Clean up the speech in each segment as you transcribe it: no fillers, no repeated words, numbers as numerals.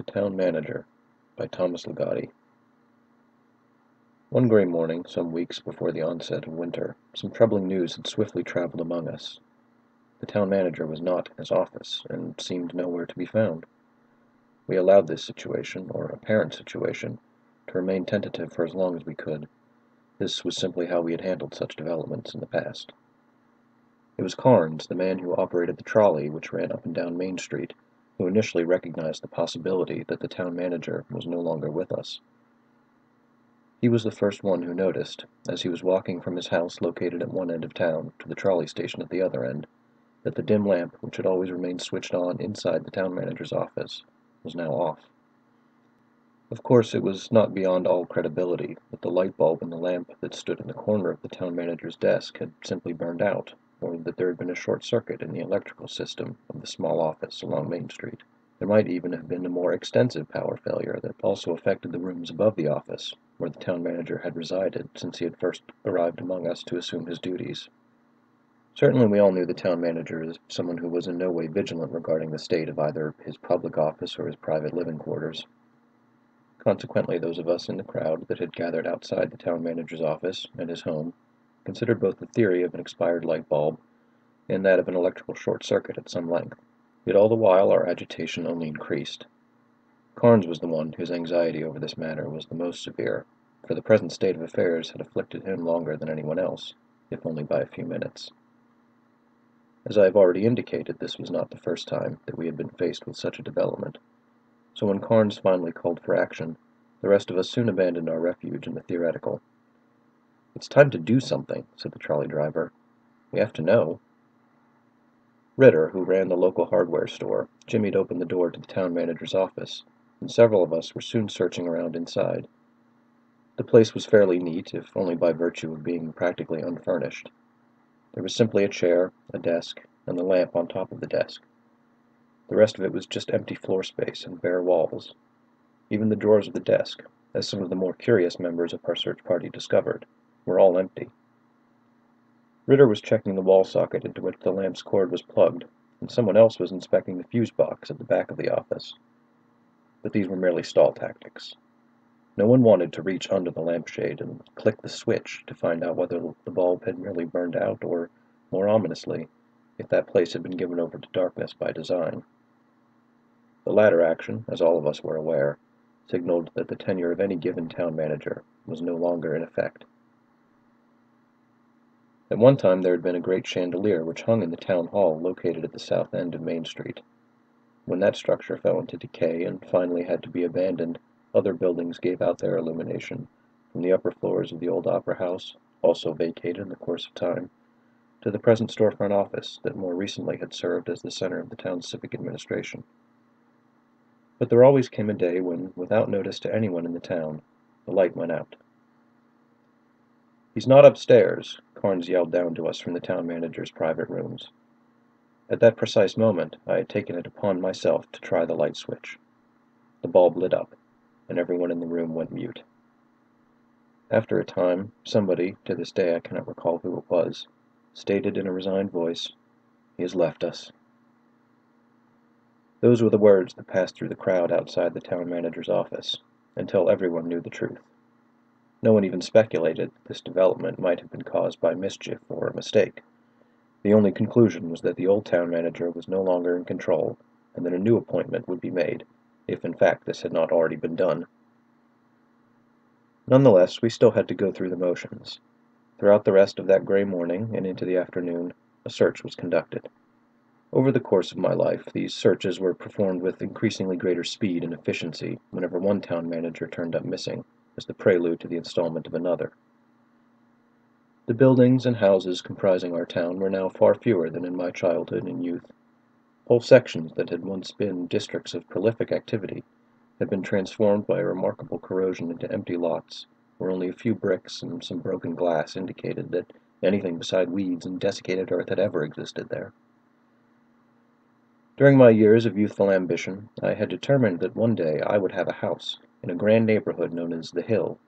Town Manager by Thomas Ligotti. One gray morning, some weeks before the onset of winter, some troubling news had swiftly traveled among us. The town manager was not in his office, and seemed nowhere to be found. We allowed this situation, or apparent situation, to remain tentative for as long as we could. This was simply how we had handled such developments in the past. It was Carnes, the man who operated the trolley which ran up and down Main Street, who initially recognized the possibility that the town manager was no longer with us. He was the first one who noticed, as he was walking from his house located at one end of town to the trolley station at the other end, that the dim lamp which had always remained switched on inside the town manager's office was now off. Of course, it was not beyond all credibility that the light bulb in the lamp that stood in the corner of the town manager's desk had simply burned out, or that there had been a short circuit in the electrical system of the small office along Main Street. There might even have been a more extensive power failure that also affected the rooms above the office, where the town manager had resided since he had first arrived among us to assume his duties. Certainly we all knew the town manager as someone who was in no way vigilant regarding the state of either his public office or his private living quarters. Consequently, those of us in the crowd that had gathered outside the town manager's office and his home considered both the theory of an expired light bulb and that of an electrical short circuit at some length. Yet all the while our agitation only increased. Carnes was the one whose anxiety over this matter was the most severe, for the present state of affairs had afflicted him longer than anyone else, if only by a few minutes. As I have already indicated, this was not the first time that we had been faced with such a development, so when Carnes finally called for action, the rest of us soon abandoned our refuge in the theoretical. "It's time to do something," said the trolley driver. "We have to know." Ritter, who ran the local hardware store, jimmied open the door to the town manager's office, and several of us were soon searching around inside. The place was fairly neat, if only by virtue of being practically unfurnished. There was simply a chair, a desk, and the lamp on top of the desk. The rest of it was just empty floor space and bare walls. Even the drawers of the desk, as some of the more curious members of our search party discovered, were all empty. Ritter was checking the wall socket into which the lamp's cord was plugged, and someone else was inspecting the fuse box at the back of the office. But these were merely stall tactics. No one wanted to reach under the lampshade and click the switch to find out whether the bulb had merely burned out or, more ominously, if that place had been given over to darkness by design. The latter action, as all of us were aware, signaled that the tenure of any given town manager was no longer in effect. At one time there had been a great chandelier which hung in the town hall located at the south end of Main Street. When that structure fell into decay and finally had to be abandoned, other buildings gave out their illumination, from the upper floors of the old opera house, also vacated in the course of time, to the present storefront office that more recently had served as the center of the town's civic administration. But there always came a day when, without notice to anyone in the town, the light went out. "He's not upstairs," Carnes yelled down to us from the town manager's private rooms. At that precise moment I had taken it upon myself to try the light switch. The bulb lit up, and everyone in the room went mute. After a time, somebody, to this day I cannot recall who it was, stated in a resigned voice, "He has left us." Those were the words that passed through the crowd outside the town manager's office, until everyone knew the truth. No one even speculated that this development might have been caused by mischief or a mistake. The only conclusion was that the old town manager was no longer in control, and that a new appointment would be made, if in fact this had not already been done. Nonetheless, we still had to go through the motions. Throughout the rest of that gray morning and into the afternoon, a search was conducted. Over the course of my life, these searches were performed with increasingly greater speed and efficiency whenever one town manager turned up missing, as the prelude to the installment of another. The buildings and houses comprising our town were now far fewer than in my childhood and youth. Whole sections that had once been districts of prolific activity had been transformed by a remarkable corrosion into empty lots, where only a few bricks and some broken glass indicated that anything beside weeds and desiccated earth had ever existed there. During my years of youthful ambition, I had determined that one day I would have a house in a grand neighborhood known as the Hill.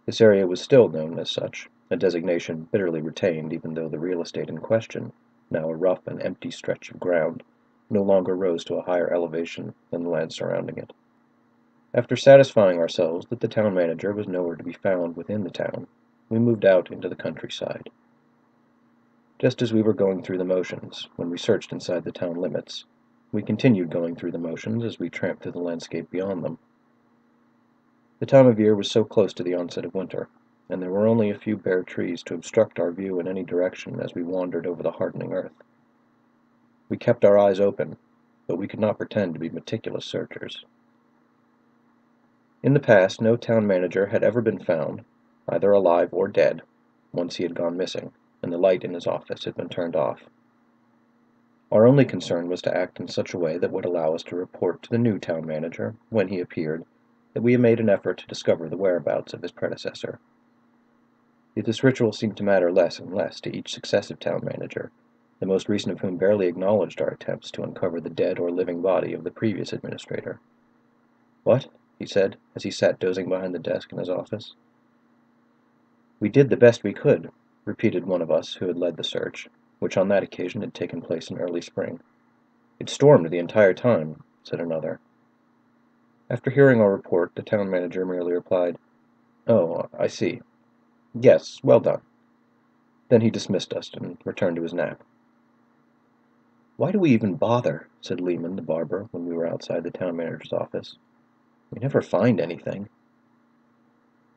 This area was still known as such, a designation bitterly retained even though the real estate in question, now a rough and empty stretch of ground, no longer rose to a higher elevation than the land surrounding it. After satisfying ourselves that the town manager was nowhere to be found within the town, we moved out into the countryside. Just as we were going through the motions when we searched inside the town limits, we continued going through the motions as we tramped through the landscape beyond them. The time of year was so close to the onset of winter, and there were only a few bare trees to obstruct our view in any direction as we wandered over the hardening earth. We kept our eyes open, but we could not pretend to be meticulous searchers. In the past, no town manager had ever been found, either alive or dead, once he had gone missing, and the light in his office had been turned off. Our only concern was to act in such a way that would allow us to report to the new town manager, when he appeared, that we had made an effort to discover the whereabouts of his predecessor. Yet this ritual seemed to matter less and less to each successive town manager, the most recent of whom barely acknowledged our attempts to uncover the dead or living body of the previous administrator. "What?" he said, as he sat dozing behind the desk in his office. "We did the best we could," repeated one of us who had led the search, which on that occasion had taken place in early spring. "It stormed the entire time," said another. After hearing our report, the town manager merely replied, "Oh, I see. Yes, well done." Then he dismissed us and returned to his nap. "Why do we even bother?" said Lehman, the barber, when we were outside the town manager's office. "We never find anything."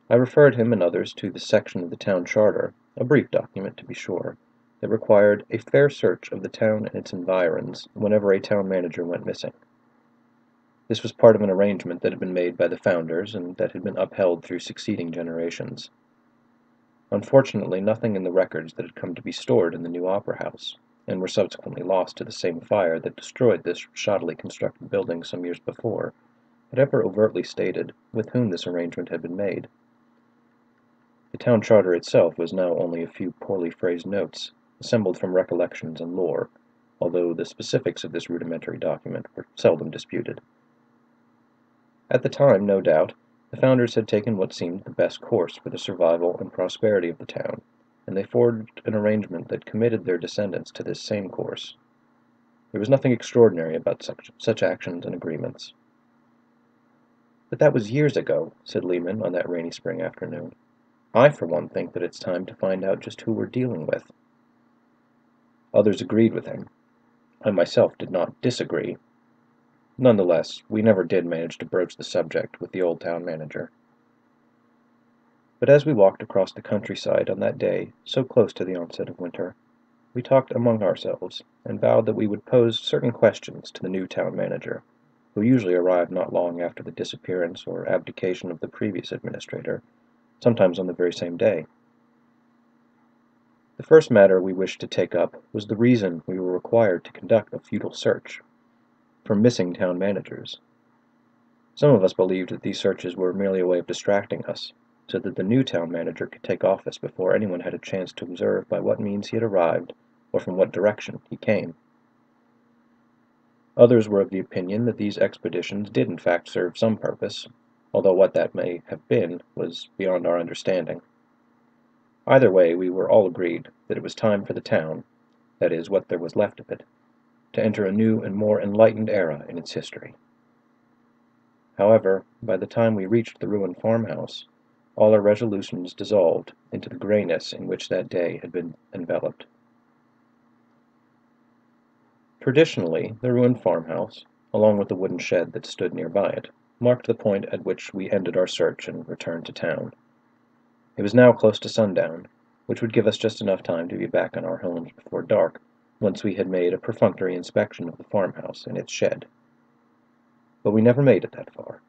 I referred him and others to the section of the town charter, a brief document to be sure, that required a fair search of the town and its environs whenever a town manager went missing. This was part of an arrangement that had been made by the founders and that had been upheld through succeeding generations. Unfortunately, nothing in the records that had come to be stored in the new opera house, and were subsequently lost to the same fire that destroyed this shoddily constructed building some years before, had ever overtly stated with whom this arrangement had been made. The town charter itself was now only a few poorly phrased notes, assembled from recollections and lore, although the specifics of this rudimentary document were seldom disputed. At the time, no doubt, the founders had taken what seemed the best course for the survival and prosperity of the town, and they forged an arrangement that committed their descendants to this same course. There was nothing extraordinary about such actions and agreements. "But that was years ago," said Lehman on that rainy spring afternoon. "I, for one, think that it's time to find out just who we're dealing with." Others agreed with him. I myself did not disagree. Nonetheless, we never did manage to broach the subject with the old town manager. But as we walked across the countryside on that day, so close to the onset of winter, we talked among ourselves, and vowed that we would pose certain questions to the new town manager, who usually arrived not long after the disappearance or abdication of the previous administrator, sometimes on the very same day. The first matter we wished to take up was the reason we were required to conduct a futile search for missing town managers. Some of us believed that these searches were merely a way of distracting us, so that the new town manager could take office before anyone had a chance to observe by what means he had arrived or from what direction he came. Others were of the opinion that these expeditions did in fact serve some purpose, although what that may have been was beyond our understanding. Either way, we were all agreed that it was time for the town, that is, what there was left of it, to enter a new and more enlightened era in its history. However, by the time we reached the ruined farmhouse, all our resolutions dissolved into the grayness in which that day had been enveloped. Traditionally, the ruined farmhouse, along with the wooden shed that stood nearby it, marked the point at which we ended our search and returned to town. It was now close to sundown, which would give us just enough time to be back in our homes before dark, once we had made a perfunctory inspection of the farmhouse and its shed. But we never made it that far.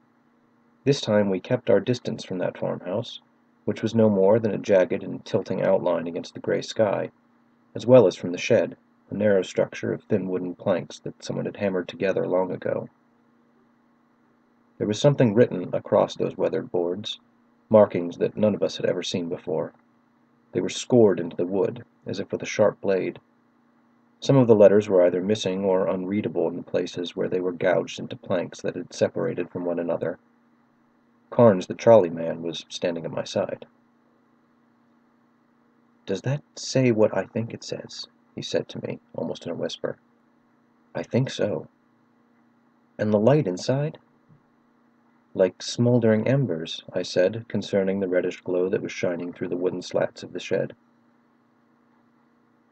This time we kept our distance from that farmhouse, which was no more than a jagged and tilting outline against the gray sky, as well as from the shed, a narrow structure of thin wooden planks that someone had hammered together long ago. There was something written across those weathered boards, markings that none of us had ever seen before. They were scored into the wood, as if with a sharp blade. Some of the letters were either missing or unreadable in the places where they were gouged into planks that had separated from one another. Carnes, the trolley man, was standing at my side. "Does that say what I think it says?" he said to me, almost in a whisper. I think so. And the light inside? Like smoldering embers, I said, concerning the reddish glow that was shining through the wooden slats of the shed.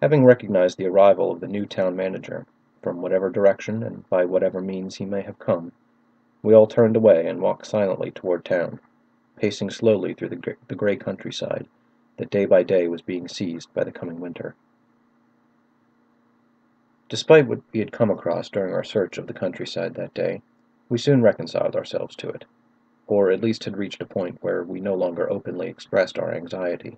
Having recognized the arrival of the new town manager, from whatever direction and by whatever means he may have come, we all turned away and walked silently toward town, pacing slowly through the gray countryside that day by day was being seized by the coming winter. Despite what we had come across during our search of the countryside that day, we soon reconciled ourselves to it, or at least had reached a point where we no longer openly expressed our anxiety.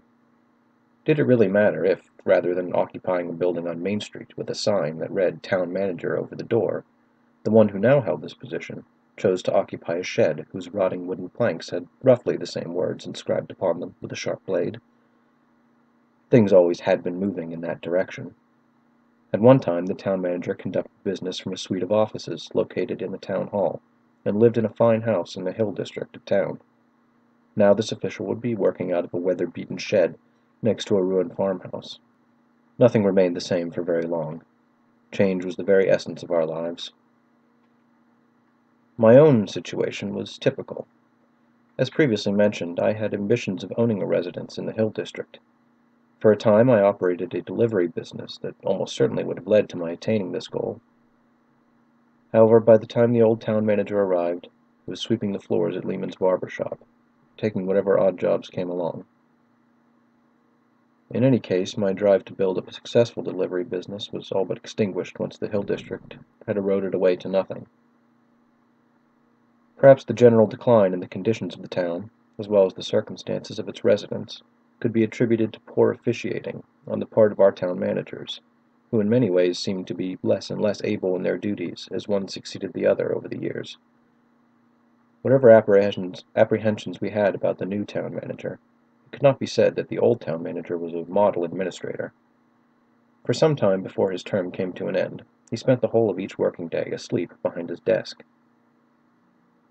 Did it really matter if, rather than occupying a building on Main Street with a sign that read Town Manager over the door, the one who now held this position chose to occupy a shed whose rotting wooden planks had roughly the same words inscribed upon them with a sharp blade? Things always had been moving in that direction. At one time the town manager conducted business from a suite of offices located in the town hall, and lived in a fine house in the hill district of town. Now this official would be working out of a weather-beaten shed next to a ruined farmhouse. Nothing remained the same for very long. Change was the very essence of our lives. My own situation was typical. As previously mentioned, I had ambitions of owning a residence in the hill district. For a time I operated a delivery business that almost certainly would have led to my attaining this goal. However, by the time the old town manager arrived, he was sweeping the floors at Lehman's barber shop, taking whatever odd jobs came along. In any case, my drive to build up a successful delivery business was all but extinguished once the hill district had eroded away to nothing. Perhaps the general decline in the conditions of the town, as well as the circumstances of its residents, could be attributed to poor officiating on the part of our town managers, who in many ways seemed to be less and less able in their duties as one succeeded the other over the years. Whatever apprehensions we had about the new town manager, it could not be said that the old town manager was a model administrator. For some time before his term came to an end, he spent the whole of each working day asleep behind his desk.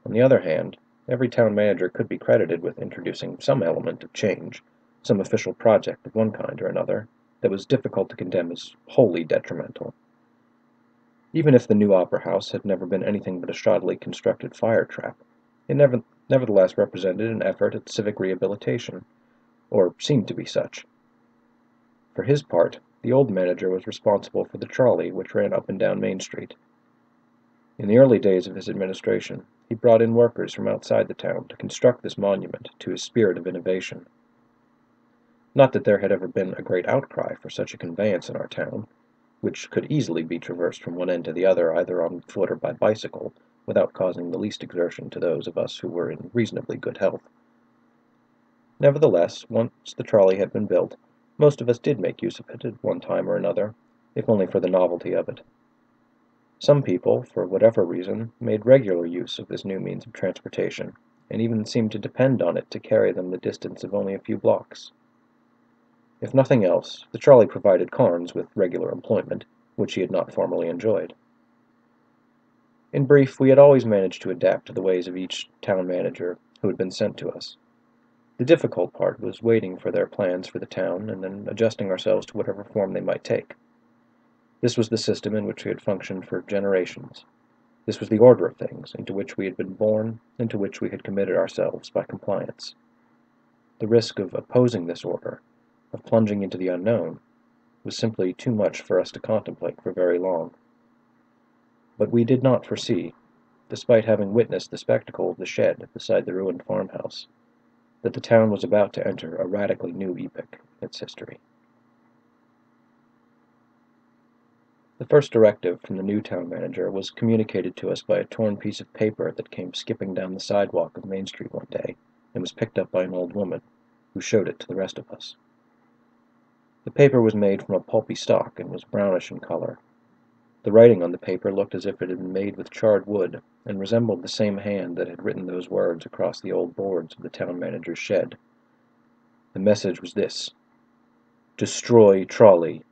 On the other hand, every town manager could be credited with introducing some element of change, some official project of one kind or another, that was difficult to condemn as wholly detrimental. Even if the new opera house had never been anything but a shoddily constructed fire trap, it nevertheless represented an effort at civic rehabilitation, or seemed to be such. For his part, the old manager was responsible for the trolley which ran up and down Main Street. In the early days of his administration, he brought in workers from outside the town to construct this monument to his spirit of innovation. Not that there had ever been a great outcry for such a conveyance in our town, which could easily be traversed from one end to the other either on foot or by bicycle, without causing the least exertion to those of us who were in reasonably good health. Nevertheless, once the trolley had been built, most of us did make use of it at one time or another, if only for the novelty of it. Some people, for whatever reason, made regular use of this new means of transportation, and even seemed to depend on it to carry them the distance of only a few blocks. If nothing else, the trolley provided Carnes with regular employment, which he had not formerly enjoyed. In brief, we had always managed to adapt to the ways of each town manager who had been sent to us. The difficult part was waiting for their plans for the town and then adjusting ourselves to whatever form they might take. This was the system in which we had functioned for generations. This was the order of things into which we had been born and to which we had committed ourselves by compliance. The risk of opposing this order, of plunging into the unknown, was simply too much for us to contemplate for very long. But we did not foresee, despite having witnessed the spectacle of the shed beside the ruined farmhouse, that the town was about to enter a radically new epoch in its history. The first directive from the new town manager was communicated to us by a torn piece of paper that came skipping down the sidewalk of Main Street one day, and was picked up by an old woman, who showed it to the rest of us. The paper was made from a pulpy stock and was brownish in color. The writing on the paper looked as if it had been made with charred wood, and resembled the same hand that had written those words across the old boards of the town manager's shed. The message was this: "Destroy trolley."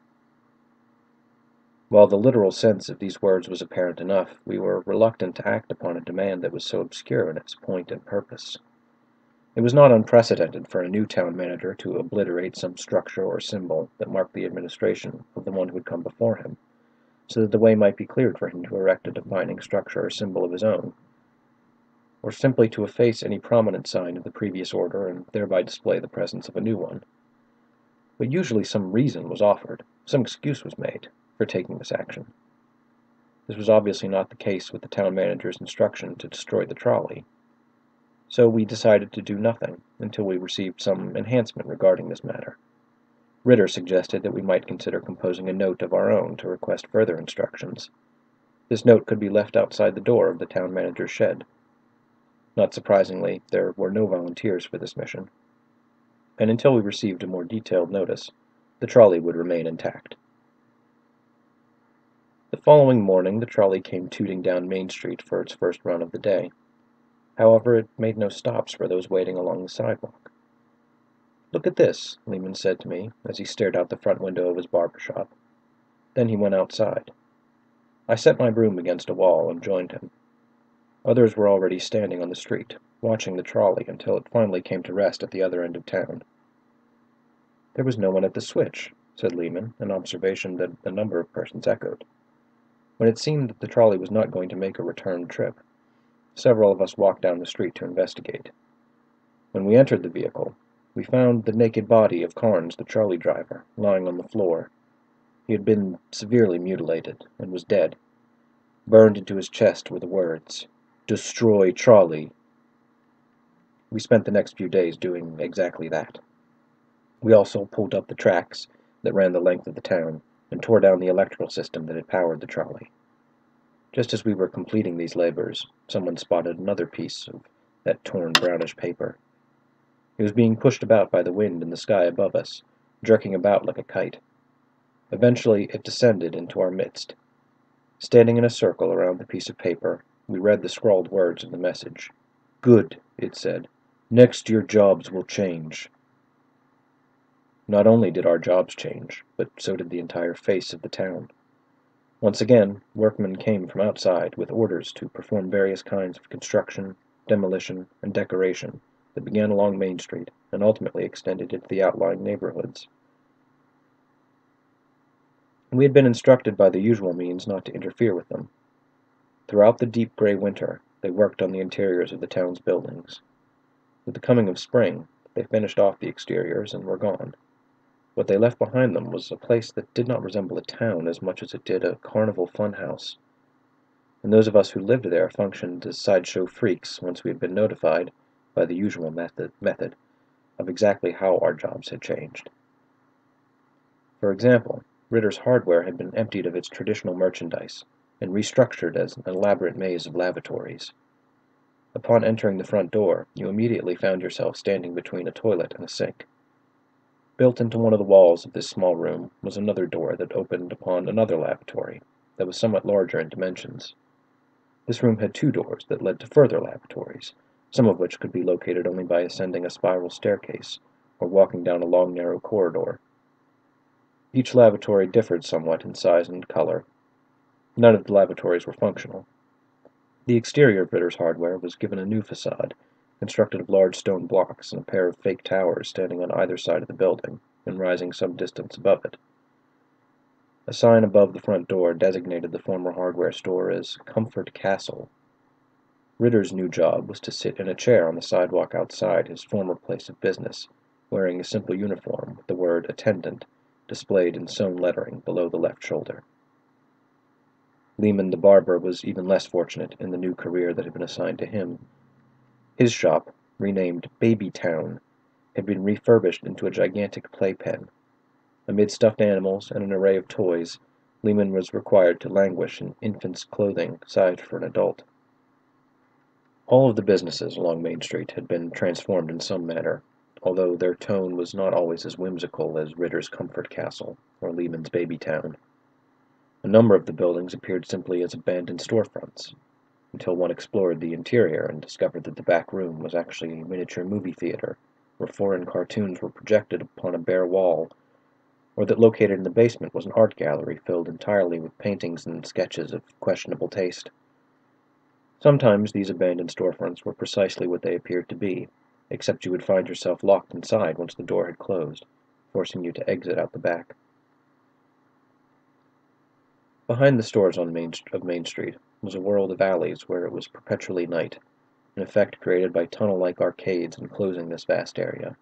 While the literal sense of these words was apparent enough, we were reluctant to act upon a demand that was so obscure in its point and purpose. It was not unprecedented for a new town manager to obliterate some structure or symbol that marked the administration of the one who had come before him, so that the way might be cleared for him to erect a defining structure or symbol of his own, or simply to efface any prominent sign of the previous order and thereby display the presence of a new one. But usually some reason was offered, some excuse was made, for taking this action. This was obviously not the case with the town manager's instruction to destroy the trolley, so we decided to do nothing until we received some enhancement regarding this matter. Ritter suggested that we might consider composing a note of our own to request further instructions. This note could be left outside the door of the town manager's shed. Not surprisingly, there were no volunteers for this mission, and until we received a more detailed notice, the trolley would remain intact. The following morning the trolley came tooting down Main Street for its first run of the day. However, it made no stops for those waiting along the sidewalk. "Look at this," Lehman said to me as he stared out the front window of his barber shop. Then he went outside. I set my broom against a wall and joined him. Others were already standing on the street, watching the trolley until it finally came to rest at the other end of town. "There was no one at the switch," said Lehman, an observation that a number of persons echoed. When it seemed that the trolley was not going to make a return trip, several of us walked down the street to investigate. When we entered the vehicle, we found the naked body of Carnes, the trolley driver, lying on the floor. He had been severely mutilated and was dead. Burned into his chest were the words, "Destroy trolley." We spent the next few days doing exactly that. We also pulled up the tracks that ran the length of the town and tore down the electrical system that had powered the trolley. Just as we were completing these labors, someone spotted another piece of that torn brownish paper. It was being pushed about by the wind in the sky above us, jerking about like a kite. Eventually it descended into our midst. Standing in a circle around the piece of paper, we read the scrawled words of the message. "Good," it said. "Next your jobs will change." Not only did our jobs change, but so did the entire face of the town. Once again, workmen came from outside with orders to perform various kinds of construction, demolition, and decoration that began along Main Street and ultimately extended into the outlying neighborhoods. We had been instructed by the usual means not to interfere with them. Throughout the deep gray winter, they worked on the interiors of the town's buildings. With the coming of spring, they finished off the exteriors and were gone. What they left behind them was a place that did not resemble a town as much as it did a carnival funhouse. And those of us who lived there functioned as sideshow freaks once we had been notified, by the usual method, of exactly how our jobs had changed. For example, Ritter's hardware had been emptied of its traditional merchandise and restructured as an elaborate maze of lavatories. Upon entering the front door, you immediately found yourself standing between a toilet and a sink. Built into one of the walls of this small room was another door that opened upon another lavatory that was somewhat larger in dimensions. This room had two doors that led to further lavatories, some of which could be located only by ascending a spiral staircase or walking down a long narrow corridor. Each lavatory differed somewhat in size and color. None of the lavatories were functional. The exterior of Ritter's hardware was given a new facade, constructed of large stone blocks and a pair of fake towers standing on either side of the building and rising some distance above it. A sign above the front door designated the former hardware store as Comfort Castle. Ritter's new job was to sit in a chair on the sidewalk outside his former place of business, wearing a simple uniform with the word attendant displayed in sewn lettering below the left shoulder. Lehman the barber was even less fortunate in the new career that had been assigned to him. His shop, renamed Baby Town, had been refurbished into a gigantic playpen. Amid stuffed animals and an array of toys, Lehman was required to languish in infant's clothing sized for an adult. All of the businesses along Main Street had been transformed in some manner, although their tone was not always as whimsical as Ritter's Comfort Castle or Lehman's Baby Town. A number of the buildings appeared simply as abandoned storefronts, until one explored the interior and discovered that the back room was actually a miniature movie theater, where foreign cartoons were projected upon a bare wall, or that located in the basement was an art gallery filled entirely with paintings and sketches of questionable taste. Sometimes these abandoned storefronts were precisely what they appeared to be, except you would find yourself locked inside once the door had closed, forcing you to exit out the back. Behind the stores of Main Street was a world of alleys where it was perpetually night, an effect created by tunnel-like arcades enclosing this vast area.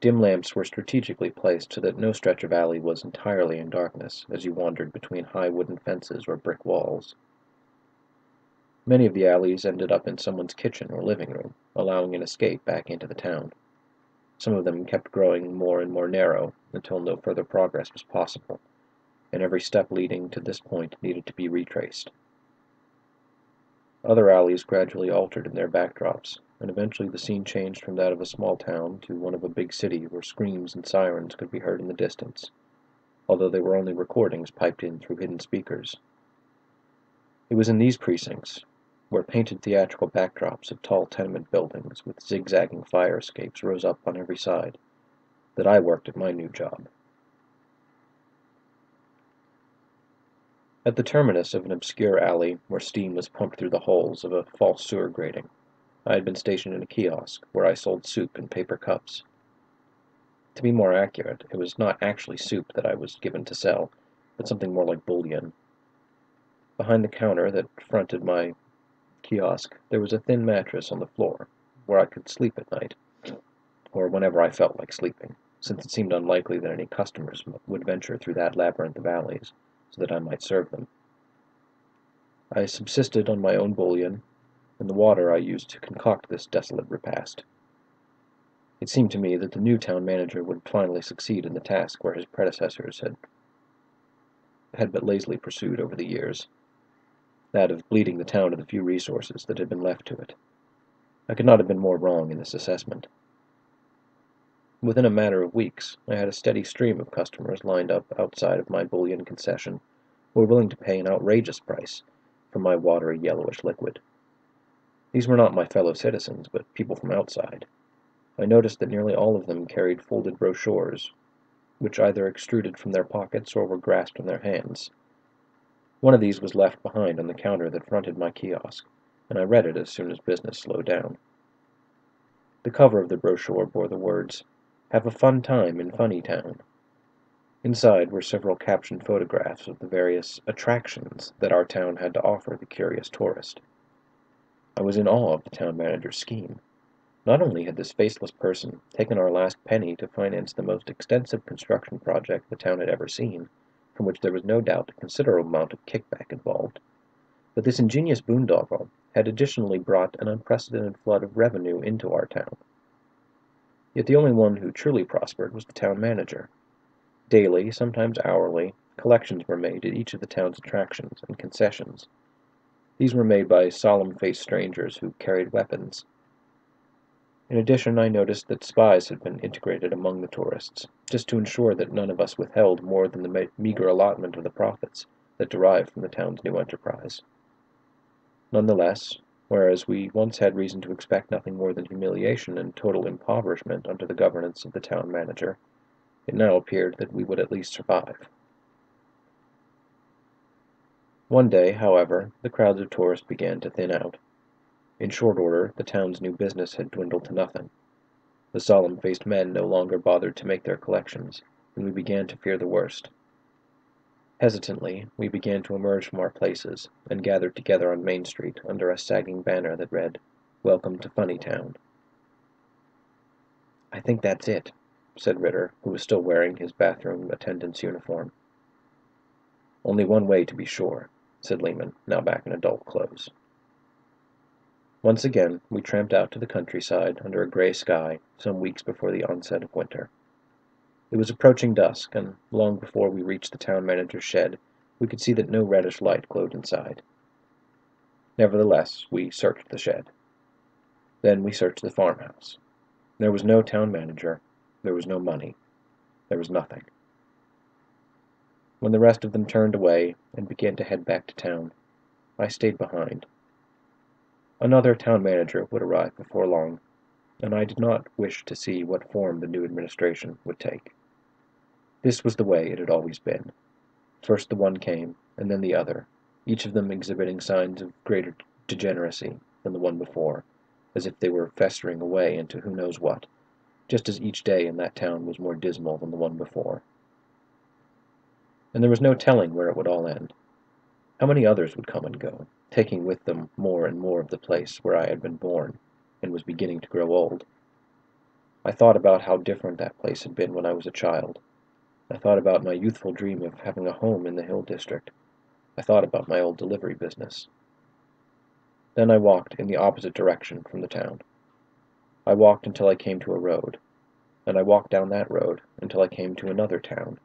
Dim lamps were strategically placed so that no stretch of alley was entirely in darkness as you wandered between high wooden fences or brick walls. Many of the alleys ended up in someone's kitchen or living room, allowing an escape back into the town. Some of them kept growing more and more narrow until no further progress was possible, and every step leading to this point needed to be retraced. Other alleys gradually altered in their backdrops, and eventually the scene changed from that of a small town to one of a big city where screams and sirens could be heard in the distance, although they were only recordings piped in through hidden speakers. It was in these precincts, where painted theatrical backdrops of tall tenement buildings with zigzagging fire escapes rose up on every side, that I worked at my new job. At the terminus of an obscure alley where steam was pumped through the holes of a false sewer grating, I had been stationed in a kiosk where I sold soup in paper cups. To be more accurate, it was not actually soup that I was given to sell, but something more like bouillon. Behind the counter that fronted my kiosk, there was a thin mattress on the floor, where I could sleep at night, or whenever I felt like sleeping, since it seemed unlikely that any customers would venture through that labyrinth of alleys, so that I might serve them. I subsisted on my own bouillon, and the water I used to concoct this desolate repast. It seemed to me that the new town manager would finally succeed in the task where his predecessors had but lazily pursued over the years, that of bleeding the town of the few resources that had been left to it. I could not have been more wrong in this assessment. Within a matter of weeks, I had a steady stream of customers lined up outside of my bouillon concession who were willing to pay an outrageous price for my watery yellowish liquid. These were not my fellow citizens, but people from outside. I noticed that nearly all of them carried folded brochures, which either extruded from their pockets or were grasped in their hands. One of these was left behind on the counter that fronted my kiosk, and I read it as soon as business slowed down. The cover of the brochure bore the words, "Have a fun time in Funny Town." Inside were several captioned photographs of the various attractions that our town had to offer the curious tourist. I was in awe of the town manager's scheme. Not only had this faceless person taken our last penny to finance the most extensive construction project the town had ever seen, from which there was no doubt a considerable amount of kickback involved, but this ingenious boondoggle had additionally brought an unprecedented flood of revenue into our town. Yet the only one who truly prospered was the town manager. Daily, sometimes hourly, collections were made at each of the town's attractions and concessions. These were made by solemn-faced strangers who carried weapons. In addition, I noticed that spies had been integrated among the tourists, just to ensure that none of us withheld more than the meager allotment of the profits that derived from the town's new enterprise. Nonetheless, whereas we once had reason to expect nothing more than humiliation and total impoverishment under the governance of the town manager, it now appeared that we would at least survive. One day, however, the crowds of tourists began to thin out. In short order, the town's new business had dwindled to nothing. The solemn-faced men no longer bothered to make their collections, and we began to fear the worst. Hesitantly, we began to emerge from our places, and gathered together on Main Street under a sagging banner that read, "Welcome to Funny Town." "I think that's it," said Ritter, who was still wearing his bathroom attendant's uniform. "Only one way to be sure," said Lehman, now back in adult clothes. Once again, we tramped out to the countryside under a gray sky some weeks before the onset of winter. It was approaching dusk, and long before we reached the town manager's shed, we could see that no reddish light glowed inside. Nevertheless, we searched the shed. Then we searched the farmhouse. There was no town manager, there was no money, there was nothing. When the rest of them turned away and began to head back to town, I stayed behind. Another town manager would arrive before long, and I did not wish to see what form the new administration would take. This was the way it had always been. First the one came, and then the other, each of them exhibiting signs of greater degeneracy than the one before, as if they were festering away into who knows what, just as each day in that town was more dismal than the one before. And there was no telling where it would all end. How many others would come and go, taking with them more and more of the place where I had been born and was beginning to grow old? I thought about how different that place had been when I was a child. I thought about my youthful dream of having a home in the Hill District. I thought about my old delivery business. Then I walked in the opposite direction from the town. I walked until I came to a road, and I walked down that road until I came to another town.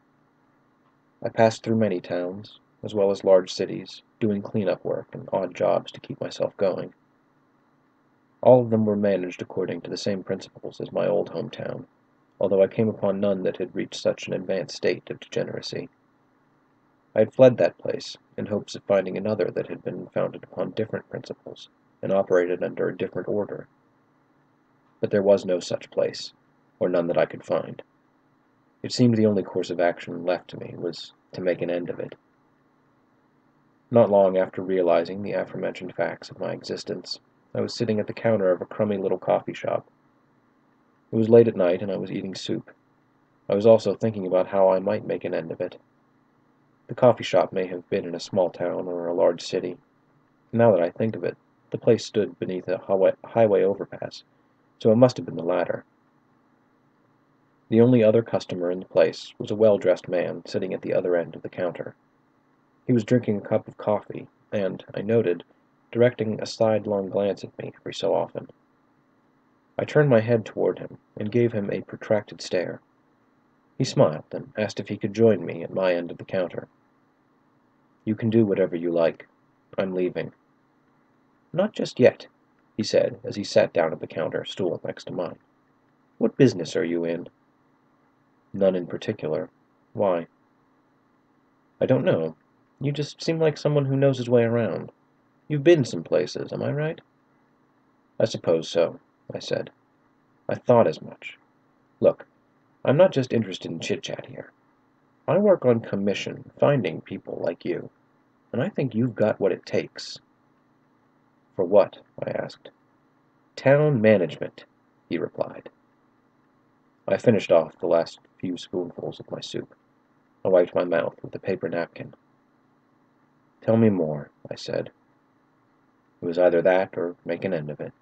I passed through many towns, as well as large cities, doing cleanup work and odd jobs to keep myself going. All of them were managed according to the same principles as my old hometown, although I came upon none that had reached such an advanced state of degeneracy. I had fled that place in hopes of finding another that had been founded upon different principles and operated under a different order. But there was no such place, or none that I could find. It seemed the only course of action left to me was to make an end of it. Not long after realizing the aforementioned facts of my existence, I was sitting at the counter of a crummy little coffee shop. It was late at night, and I was eating soup. I was also thinking about how I might make an end of it. The coffee shop may have been in a small town or a large city. Now that I think of it, the place stood beneath a highway overpass, so it must have been the latter. The only other customer in the place was a well-dressed man sitting at the other end of the counter. He was drinking a cup of coffee, and, I noted, directing a sidelong glance at me every so often. I turned my head toward him and gave him a protracted stare. He smiled and asked if he could join me at my end of the counter. "You can do whatever you like. I'm leaving." "Not just yet," he said as he sat down at the counter stool next to mine. "What business are you in?" "None in particular. Why?" "I don't know. You just seem like someone who knows his way around. You've been some places, am I right?" "I suppose so," I said. "I thought as much. Look, I'm not just interested in chit-chat here. I work on commission, finding people like you, and I think you've got what it takes." "For what?" I asked. "Town management," he replied. I finished off the last few spoonfuls of my soup. I wiped my mouth with a paper napkin. "Tell me more," I said. It was either that or make an end of it.